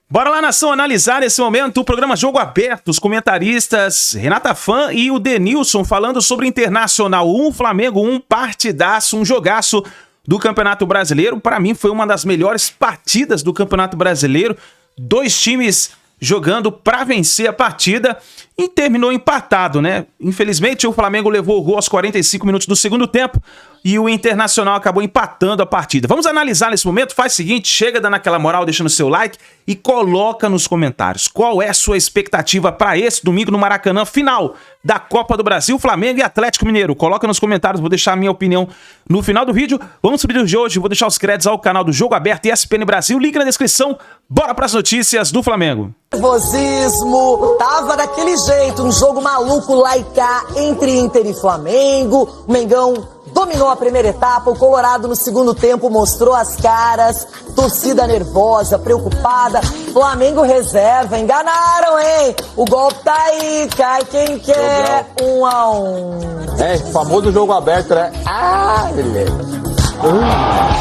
Bora lá, nação, analisar nesse momento o programa Jogo Aberto. Os comentaristas Renata Fã e o Denilson falando sobre Internacional 1, Flamengo 1, partidaço, um jogaço do Campeonato Brasileiro. Para mim foi uma das melhores partidas do Campeonato Brasileiro. Dois times jogando para vencer a partida e terminou empatado, né? Infelizmente o Flamengo levou o gol aos 45 minutos do segundo tempo e o Internacional acabou empatando a partida. Vamos analisar nesse momento? Faz o seguinte, chega dando aquela moral, deixando seu like e coloca nos comentários qual é a sua expectativa para esse domingo no Maracanã, final da Copa do Brasil, Flamengo e Atlético Mineiro. Coloca nos comentários, vou deixar a minha opinião no final do vídeo. Vamos pro vídeo de hoje, vou deixar os créditos ao canal do Jogo Aberto e ESPN Brasil, link na descrição. Bora para as notícias do Flamengo. Nervosismo, tava daquele jeito, um jogo maluco lá e cá entre Inter e Flamengo. O Mengão dominou a primeira etapa, o Colorado no segundo tempo mostrou as caras, torcida nervosa, preocupada, Flamengo reserva, enganaram, hein? O golpe tá aí, cai quem quer, 1-1. É, famoso jogo aberto, né? Ah, beleza.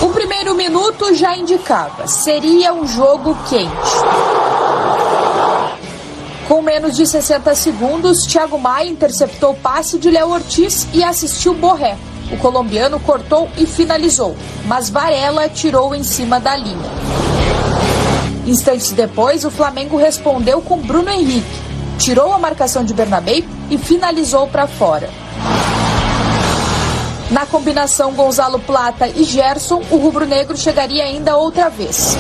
O primeiro minuto já indicava, seria um jogo quente. Com menos de 60 segundos, Thiago Maia interceptou o passe de Léo Ortiz e assistiu Borré. O colombiano cortou e finalizou, mas Varela tirou em cima da linha. Instantes depois, o Flamengo respondeu com Bruno Henrique, tirou a marcação de Bernabé e finalizou para fora. Na combinação Gonzalo Plata e Gerson, o rubro-negro chegaria ainda outra vez.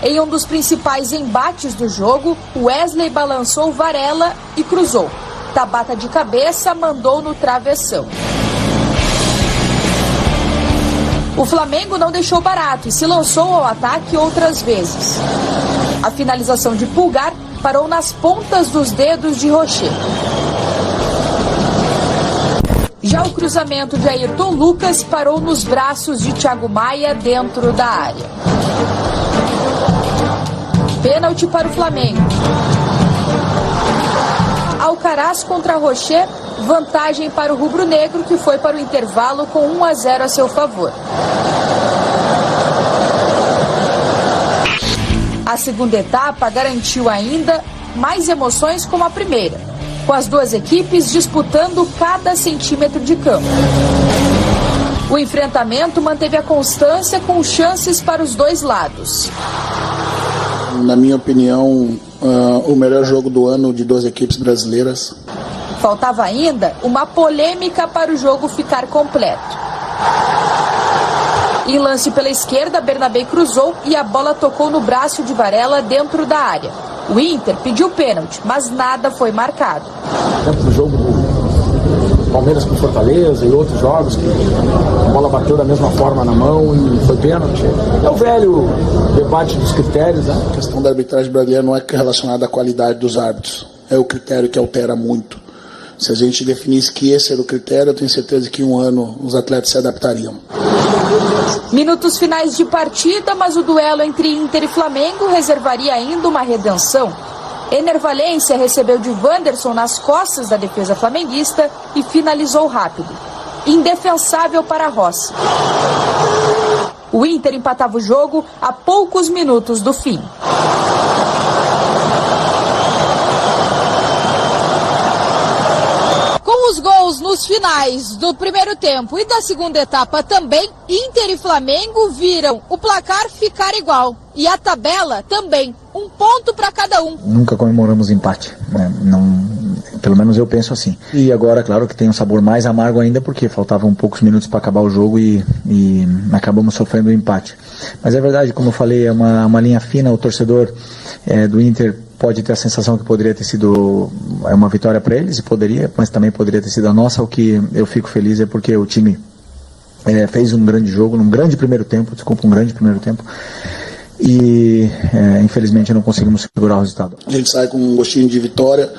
Em um dos principais embates do jogo, Wesley balançou Varela e cruzou. Tabata de cabeça mandou no travessão. O Flamengo não deixou barato e se lançou ao ataque outras vezes. A finalização de Pulgar parou nas pontas dos dedos de Rocher. Já o cruzamento de Ayrton Lucas parou nos braços de Thiago Maia dentro da área. Pênalti para o Flamengo. Alcaraz contra Rocher, vantagem para o rubro-negro que foi para o intervalo com 1-0 a seu favor. A segunda etapa garantiu ainda mais emoções como a primeira, com as duas equipes disputando cada centímetro de campo. O enfrentamento manteve a constância com chances para os dois lados. Na minha opinião, o melhor jogo do ano de duas equipes brasileiras. Faltava ainda uma polêmica para o jogo ficar completo. Em lance pela esquerda, Bernabé cruzou e a bola tocou no braço de Varela dentro da área. O Inter pediu pênalti, mas nada foi marcado. Tanto no jogo do Palmeiras com Fortaleza e outros jogos que a bola bateu da mesma forma na mão e foi pênalti. É o velho debate dos critérios, né? A questão da arbitragem brasileira não é relacionada à qualidade dos árbitros. É o critério que altera muito. Se a gente definisse que esse era o critério, eu tenho certeza que em um ano os atletas se adaptariam. Minutos finais de partida, mas o duelo entre Inter e Flamengo reservaria ainda uma redenção. Ener Valencia recebeu de Wanderson nas costas da defesa flamenguista e finalizou rápido. Indefensável para Rossi. O Inter empatava o jogo a poucos minutos do fim. Com os gols nos finais do primeiro tempo e da segunda etapa também, Inter e Flamengo viram o placar ficar igual. E a tabela também, 1 ponto para cada um. Nunca comemoramos empate, né? Pelo menos eu penso assim. E agora, claro que tem um sabor mais amargo ainda, porque faltavam poucos minutos para acabar o jogo e acabamos sofrendo o empate. Mas é verdade, como eu falei, é uma linha fina, o torcedor do Inter pode ter a sensação que poderia ter sido uma vitória para eles, e poderia, mas também poderia ter sido a nossa. O que eu fico feliz é porque o time fez um grande jogo, um grande primeiro tempo. E infelizmente não conseguimos segurar o resultado. A gente sai com um gostinho de vitória,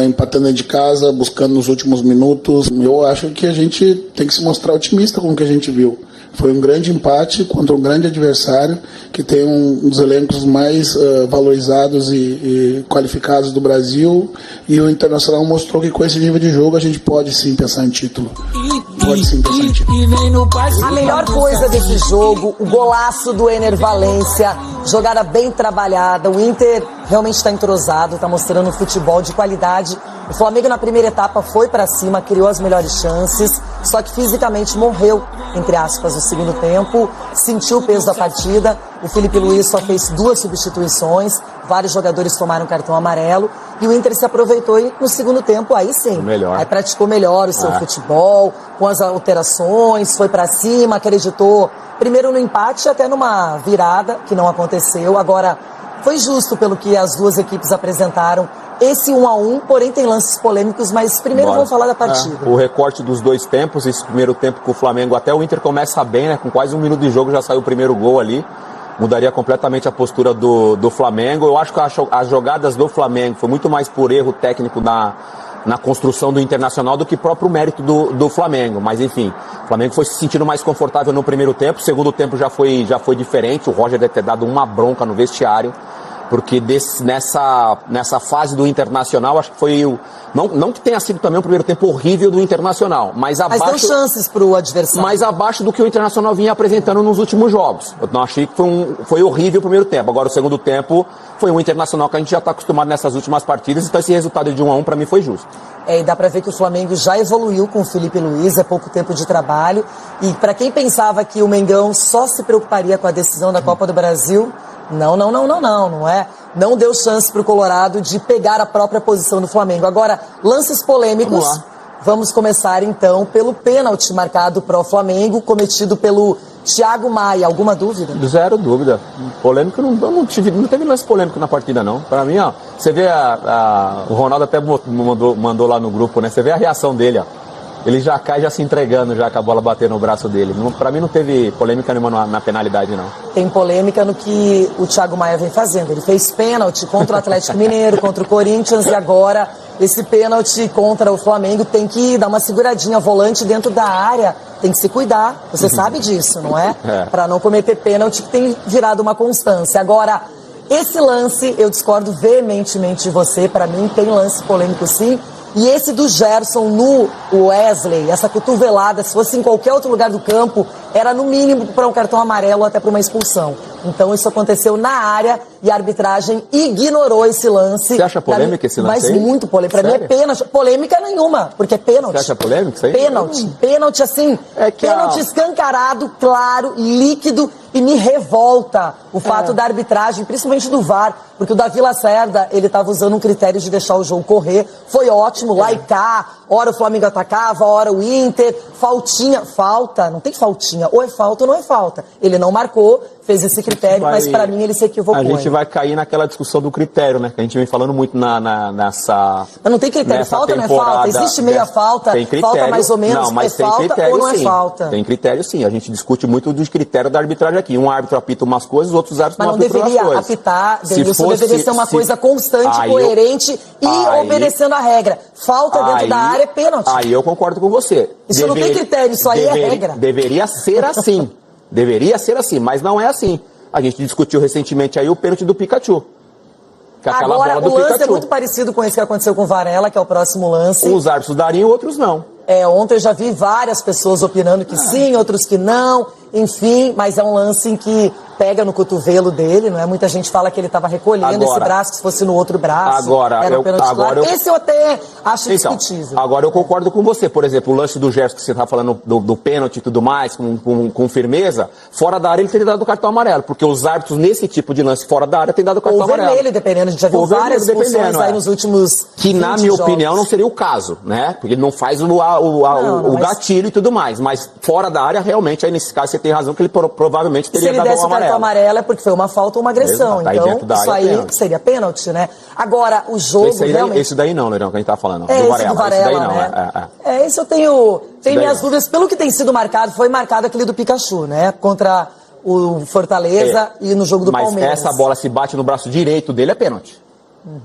empatando de casa, buscando nos últimos minutos. Eu acho que a gente tem que se mostrar otimista com o que a gente viu. Foi um grande empate contra um grande adversário que tem um dos elencos mais valorizados e qualificados do Brasil, e o Internacional mostrou que com esse nível de jogo a gente pode sim pensar em título. pode sim ter sentido. A melhor coisa desse jogo, o golaço do Ener Valencia, jogada bem trabalhada, o Inter realmente está entrosado, está mostrando um futebol de qualidade. O Flamengo na primeira etapa foi para cima, criou as melhores chances, só que fisicamente morreu, entre aspas, no segundo tempo, sentiu o peso da partida. O Felipe Luiz só fez 2 substituições, vários jogadores tomaram cartão amarelo e o Inter se aproveitou e no segundo tempo aí sim, melhor. Aí praticou melhor o seu futebol, com as alterações, foi para cima, acreditou primeiro no empate até numa virada que não aconteceu. Agora foi justo pelo que as duas equipes apresentaram. Esse 1-1, porém tem lances polêmicos, mas primeiro vamos falar da partida. O recorte dos 2 tempos, esse primeiro tempo com o Flamengo, até o Inter começa bem, né? Com quase 1 minuto de jogo já saiu o primeiro gol ali. Mudaria completamente a postura do Flamengo. Eu acho que as jogadas do Flamengo foi muito mais por erro técnico na construção do Internacional do que próprio mérito do Flamengo. Mas enfim, o Flamengo foi se sentindo mais confortável no primeiro tempo. O segundo tempo já foi diferente. O Roger deve ter dado uma bronca no vestiário. Porque nessa fase do Internacional, acho que foi não que tenha sido também o primeiro tempo horrível do Internacional, mas abaixo... Mas deu chances para o adversário. Mas abaixo do que o Internacional vinha apresentando nos últimos jogos. Eu não achei que foi horrível o primeiro tempo. Agora o segundo tempo foi um Internacional que a gente já está acostumado nessas últimas partidas, então esse resultado de 1-1 para mim foi justo. E dá para ver que o Flamengo já evoluiu com o Felipe Luiz, é pouco tempo de trabalho. E para quem pensava que o Mengão só se preocuparia com a decisão da Copa do Brasil... Não é? Não deu chance para o Colorado de pegar a própria posição do Flamengo. Agora, lances polêmicos. Vamos começar então pelo pênalti marcado para o Flamengo, cometido pelo Thiago Maia. Alguma dúvida? Zero dúvida. Polêmico, não teve lance polêmico na partida, não. Para mim, ó, você vê o Ronaldo até mandou lá no grupo, né? Você vê a reação dele, ó. Ele já cai já se entregando, já com a bola batendo no braço dele. Pra mim não teve polêmica nenhuma na penalidade, não. Tem polêmica no que o Thiago Maia vem fazendo. Ele fez pênalti contra o Atlético Mineiro, contra o Corinthians, e agora esse pênalti contra o Flamengo tem que dar uma seguradinha. Volante dentro da área tem que se cuidar. Você sabe disso, não é? Para não cometer pênalti, que tem virado uma constância. Agora, esse lance, eu discordo veementemente de você. Para mim tem lance polêmico sim. E esse do Gerson no Wesley, essa cotovelada, se fosse em qualquer outro lugar do campo, era no mínimo para um cartão amarelo ou até para uma expulsão. Então isso aconteceu na área e a arbitragem ignorou esse lance. Você acha polêmica esse lance? Mas aí? Muito polêmica. Para mim é pênalti. Polêmica nenhuma, porque é pênalti. Você acha polêmica isso aí? Pênalti. Pênalti assim, pênalti escancarado, claro, líquido. E me revolta o fato da arbitragem, principalmente do VAR, porque o Davi Lacerda, ele estava usando um critério de deixar o jogo correr. Foi ótimo, lá e cá, hora o Flamengo atacava, hora o Inter, falta, não tem faltinha, ou é falta ou não é falta. Ele não marcou, fez esse critério, mas para mim ele se equivocou. A gente vai cair naquela discussão do critério, né? Que a gente vem falando muito nessa... Mas não tem critério, falta ou não é falta? Existe meia falta, tem critério, falta mais ou menos, não, mas é tem falta critério, ou não é sim. falta? Tem critério sim, a gente discute muito dos critérios da arbitragem aqui. Um árbitro apita umas coisas, outros árbitros não apitam outras coisas. Mas não deveria apitar, Denilson, deveria ser uma coisa constante, coerente e obedecendo a regra. Falta dentro da área é pênalti. Aí eu concordo com você. Isso não tem critério, isso aí é regra. Deveria ser assim. Deveria ser assim, mas não é assim. A gente discutiu recentemente aí o pênalti do Pikachu. Agora, o lance é muito parecido com esse que aconteceu com o Varela, que é o próximo lance. Uns árbitros dariam, outros não. Ontem eu já vi várias pessoas opinando que sim, outros que não, enfim, mas é um lance em que pega no cotovelo dele, não é? Muita gente fala que ele estava recolhendo esse braço, que se fosse no outro braço. Era um pênalti claro. Esse eu até acho discutível. Agora eu concordo com você, por exemplo, o lance do Gerson que você está falando do pênalti e tudo mais, com firmeza, fora da área ele teria dado o cartão amarelo, porque os árbitros nesse tipo de lance fora da área têm dado o cartão amarelo. Ou vermelho, dependendo, a gente já viu várias expulsões aí nos últimos que na minha opinião não seria o caso, né? Porque ele não faz o gatilho e tudo mais, mas fora da área realmente, aí nesse caso você tem razão que ele provavelmente teria dado o amarelo. Se ele desse o cartão amarelo é porque foi uma falta ou uma agressão, então isso aí seria pênalti, né? Agora, o jogo realmente... Esse daí não, Leirão, que a gente tá falando. Esse do Varela, esse daí não, né? Esse eu tenho minhas dúvidas. Pelo que tem sido marcado, foi marcado aquele do Pikachu, né? Contra o Fortaleza e no jogo do Palmeiras. Mas essa bola se bate no braço direito dele é pênalti.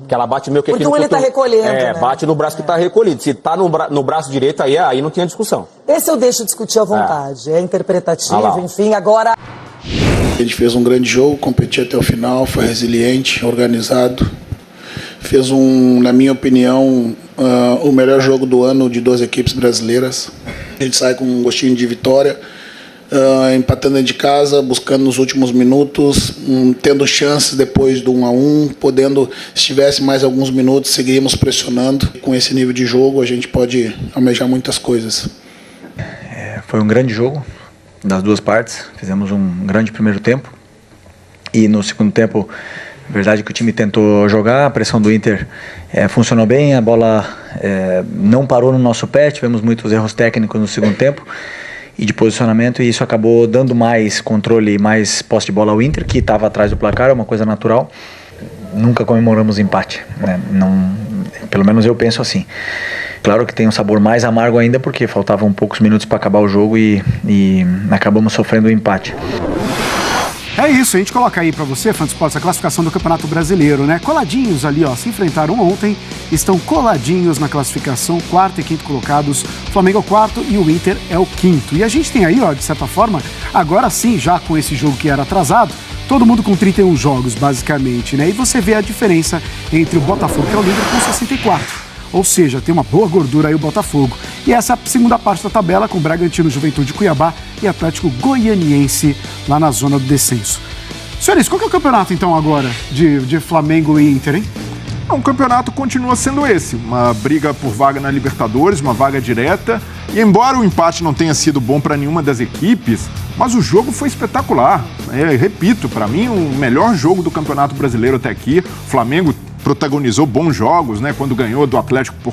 Que ela bate meio que porque ele tá recolhendo, né? Bate no braço que tá recolhido. Se tá no braço direito, aí não tinha discussão. Esse eu deixo discutir à vontade. É interpretativo, enfim. Agora... A gente fez um grande jogo, competiu até o final, foi resiliente, organizado. Fez na minha opinião, o melhor jogo do ano de duas equipes brasileiras. A gente sai com um gostinho de vitória, empatando dentro de casa, buscando nos últimos minutos, tendo chances depois do 1-1, podendo, se tivesse mais alguns minutos, seguiríamos pressionando. Com esse nível de jogo, a gente pode almejar muitas coisas. Foi um grande jogo das duas partes, fizemos um grande primeiro tempo e no segundo tempo, é verdade que o time tentou jogar, a pressão do Inter funcionou bem, a bola não parou no nosso pé, tivemos muitos erros técnicos no segundo tempo e de posicionamento, e isso acabou dando mais controle e mais posse de bola ao Inter, que estava atrás do placar, é uma coisa natural. Nunca comemoramos empate, né? Não, pelo menos eu penso assim. Claro que tem um sabor mais amargo ainda, porque faltavam poucos minutos para acabar o jogo e acabamos sofrendo o empate. É isso, a gente coloca aí pra você, fã de esportes, a classificação do Campeonato Brasileiro, né? Coladinhos ali, ó, se enfrentaram ontem, estão coladinhos na classificação, quarto e quinto colocados, Flamengo é o quarto e o Inter é o quinto. E a gente tem aí, ó, de certa forma, agora sim, já com esse jogo que era atrasado, todo mundo com 31 jogos, basicamente, né? E você vê a diferença entre o Botafogo, que é o líder, com 64. Ou seja, tem uma boa gordura aí o Botafogo. E essa é a segunda parte da tabela, com Bragantino, Juventude, Cuiabá e Atlético Goianiense lá na zona do descenso. Senhores, qual que é o campeonato então agora de Flamengo e Inter, hein? O campeonato continua sendo esse, uma briga por vaga na Libertadores, uma vaga direta, e embora o empate não tenha sido bom para nenhuma das equipes, mas o jogo foi espetacular. Repito, para mim o melhor jogo do Campeonato Brasileiro até aqui. O Flamengo protagonizou bons jogos, né? Quando ganhou do Atlético por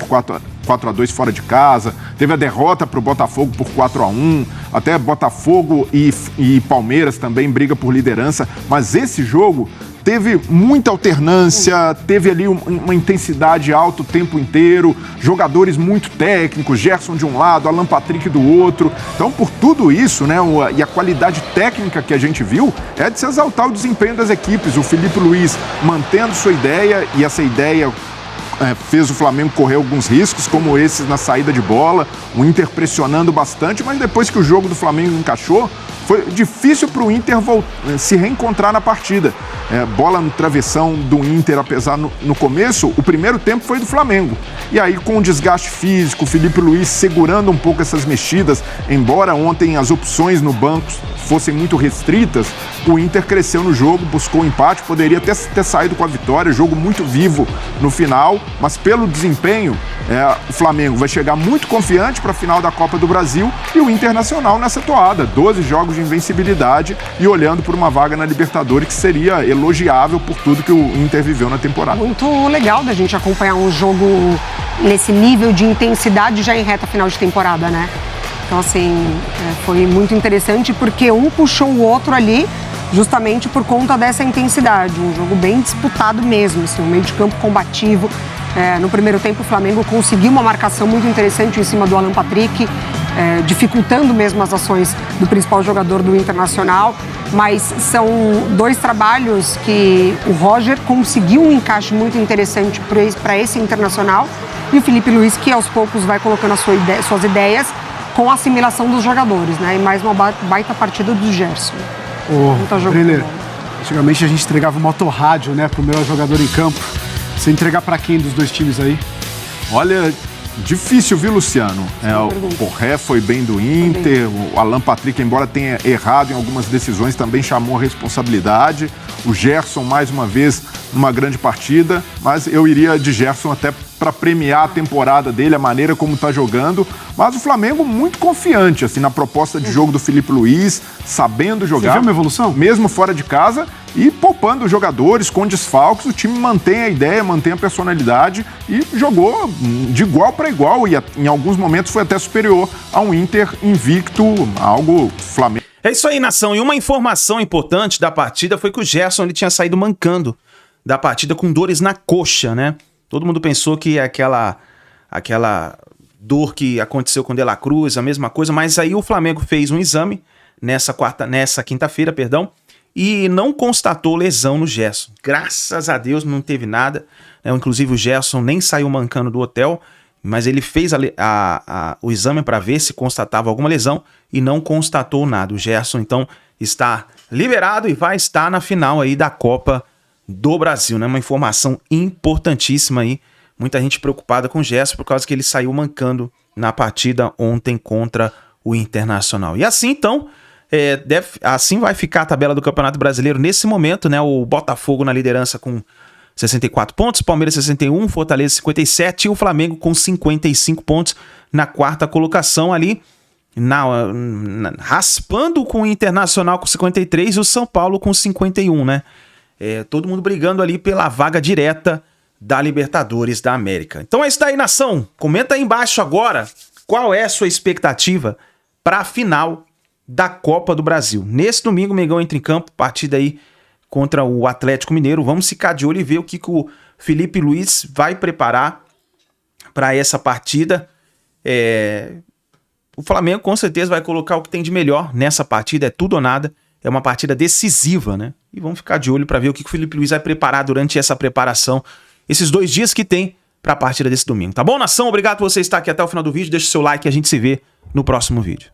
4-2 fora de casa, teve a derrota para o Botafogo por 4-1, até Botafogo e Palmeiras também briga por liderança, mas esse jogo teve muita alternância, teve ali uma intensidade alta o tempo inteiro, jogadores muito técnicos, Gerson de um lado, Alan Patrick do outro. Então, por tudo isso, né, e a qualidade técnica que a gente viu, é de se exaltar o desempenho das equipes. O Felipe Luiz mantendo sua ideia, e essa ideia fez o Flamengo correr alguns riscos, como esses na saída de bola, o Inter pressionando bastante, mas depois que o jogo do Flamengo encaixou, foi difícil para o Inter se reencontrar na partida. Bola no travessão do Inter, apesar no começo, o primeiro tempo foi do Flamengo. E aí, com o desgaste físico, o Felipe Luiz segurando um pouco essas mexidas, embora ontem as opções no banco fossem muito restritas, o Inter cresceu no jogo, buscou o empate, poderia até ter saído com a vitória, jogo muito vivo no final, mas pelo desempenho, o Flamengo vai chegar muito confiante para a final da Copa do Brasil e o Internacional nessa toada, 12 jogos de invencibilidade e olhando por uma vaga na Libertadores que seria elogiável por tudo que o Inter viveu na temporada. Muito legal da gente acompanhar um jogo nesse nível de intensidade já em reta final de temporada, né? Então, assim, foi muito interessante porque um puxou o outro ali justamente por conta dessa intensidade. Um jogo bem disputado mesmo, assim, um meio de campo combativo. No primeiro tempo, o Flamengo conseguiu uma marcação muito interessante em cima do Alan Patrick, dificultando mesmo as ações do principal jogador do Internacional. Mas são dois trabalhos que o Roger conseguiu um encaixe muito interessante para esse Internacional e o Felipe Luiz, que aos poucos vai colocando suas ideias com a assimilação dos jogadores, né? E mais uma baita partida do Gerson. Brenner, antigamente a gente entregava o motorrádio, né, pro melhor jogador em campo. Você entregar para quem dos dois times aí? Olha, difícil, viu, Luciano? O Porré foi bem do Inter, o Alan Patrick, embora tenha errado em algumas decisões, também chamou a responsabilidade. O Gerson, mais uma vez, numa grande partida, mas eu iria de Gerson até para premiar a temporada dele, a maneira como está jogando. Mas o Flamengo muito confiante assim, na proposta de jogo do Felipe Luiz, sabendo jogar. Você viu uma evolução? Mesmo fora de casa e poupando os jogadores com desfalques, o time mantém a ideia, mantém a personalidade e jogou de igual para igual e em alguns momentos foi até superior a um Inter invicto, algo Flamengo. É isso aí, nação. E uma informação importante da partida foi que o Gerson ele tinha saído mancando da partida com dores na coxa, né? Todo mundo pensou que aquela dor que aconteceu com o De La Cruz, a mesma coisa, mas aí o Flamengo fez um exame nessa quinta-feira, e não constatou lesão no Gerson. Graças a Deus não teve nada. Inclusive o Gerson nem saiu mancando do hotel, mas ele fez o exame para ver se constatava alguma lesão e não constatou nada. O Gerson, então, está liberado e vai estar na final aí da Copa do Brasil, né? Uma informação importantíssima aí Muita gente preocupada com o Gerson por causa que ele saiu mancando na partida ontem contra o Internacional. E assim, então, assim vai ficar a tabela do Campeonato Brasileiro nesse momento, né? O Botafogo na liderança com 64 pontos, Palmeiras 61, Fortaleza 57 e o Flamengo com 55 pontos na quarta colocação ali, raspando com o Internacional com 53 e o São Paulo com 51, né? Todo mundo brigando ali pela vaga direta da Libertadores da América. Então é isso daí, nação. Comenta aí embaixo agora qual é a sua expectativa para a final da Copa do Brasil. Nesse domingo, o Mengão entra em campo, partida aí contra o Atlético Mineiro. Vamos ficar de olho e ver o que o Felipe Luiz vai preparar para essa partida. O Flamengo com certeza vai colocar o que tem de melhor nessa partida, é tudo ou nada. É uma partida decisiva, né? E vamos ficar de olho para ver o que o Felipe Luiz vai preparar durante essa preparação, esses 2 dias que tem para a partida desse domingo. Tá bom, nação? Obrigado por você estar aqui até o final do vídeo. Deixa o seu like e a gente se vê no próximo vídeo.